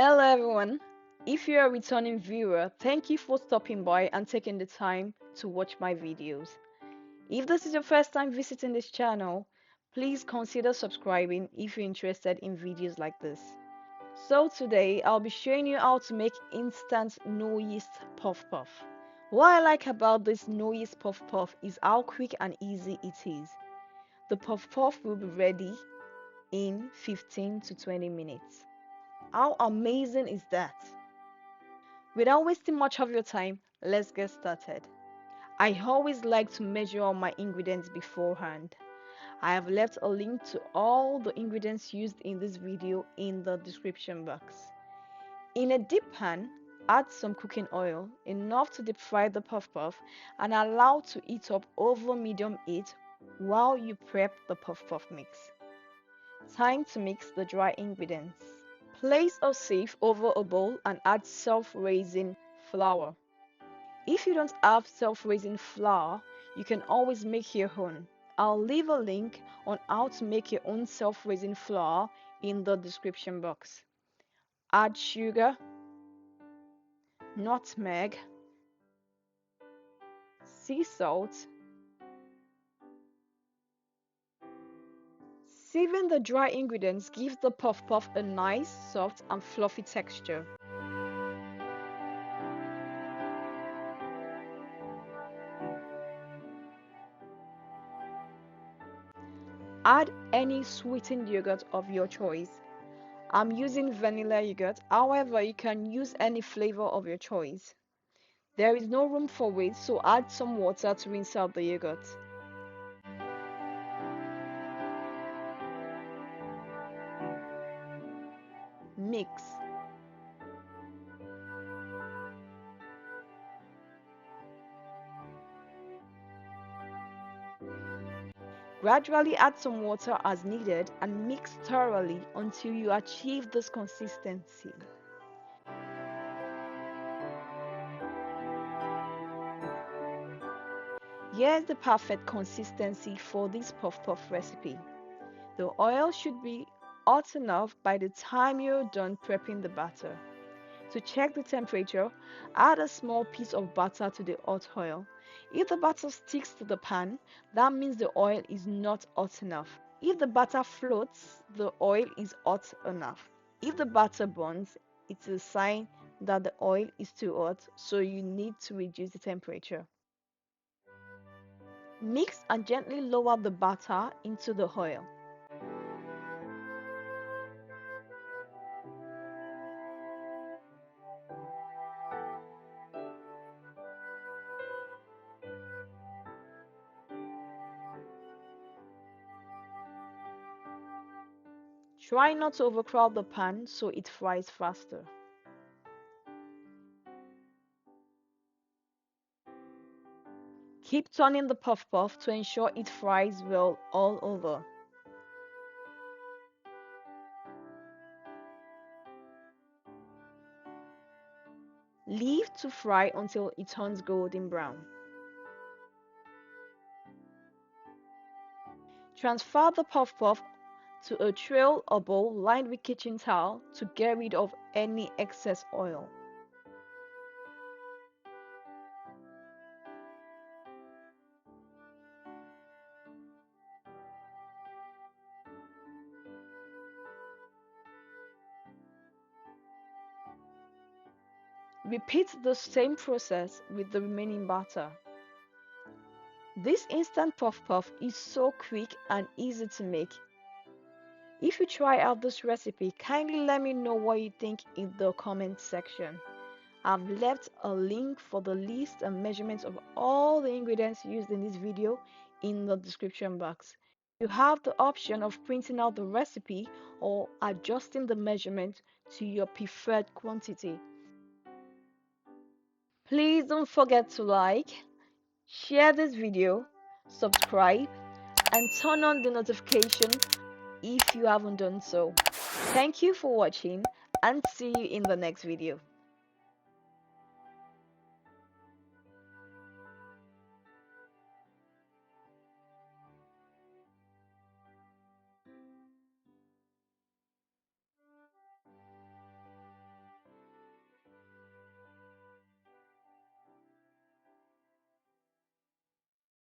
Hello everyone. If you're a returning viewer, thank you for stopping by and taking the time to watch my videos. If this is your first time visiting this channel, please consider subscribing if you're interested in videos like this. So today I'll be showing you how to make instant no yeast puff puff. What I like about this no yeast puff puff is how quick and easy it is. The puff puff will be ready in 15 to 20 minutes. How amazing is that? Without wasting much of your time, let's get started. I always like to measure all my ingredients beforehand. I have left a link to all the ingredients used in this video in the description box. In a deep pan, add some cooking oil, enough to deep fry the puff puff, and allow to heat up over medium heat while you prep the puff puff mix. Time to mix the dry ingredients. Place a sieve over a bowl and add self-raising flour. If you don't have self-raising flour, you can always make your own. I'll leave a link on how to make your own self-raising flour in the description box. Add sugar, nutmeg, sea salt. Sieving the dry ingredients gives the puff puff a nice, soft and fluffy texture. Add any sweetened yogurt of your choice. I'm using vanilla yogurt, however you can use any flavor of your choice. There is no room for weight, so add some water to rinse out the yogurt. Mix. Gradually add some water as needed and mix thoroughly until you achieve this consistency. Here's the perfect consistency for this puff puff recipe. The oil should be hot enough by the time you're done prepping the batter. To check the temperature, add a small piece of butter to the hot oil. If the butter sticks to the pan, that means the oil is not hot enough. If the butter floats, the oil is hot enough. If the butter burns, it's a sign that the oil is too hot, so you need to reduce the temperature. Mix and gently lower the batter into the oil. Try not to overcrowd the pan so it fries faster. Keep turning the puff puff to ensure it fries well all over. Leave to fry until it turns golden brown. Transfer the puff puff to a tray or bowl lined with kitchen towel to get rid of any excess oil. Repeat the same process with the remaining batter. This instant puff puff is so quick and easy to make. If you try out this recipe, kindly let me know what you think in the comment section. I've left a link for the list and measurements of all the ingredients used in this video in the description box. You have the option of printing out the recipe or adjusting the measurement to your preferred quantity. Please don't forget to like, share this video, subscribe, and turn on the notification if you haven't done so. Thank you for watching and see you in the next video.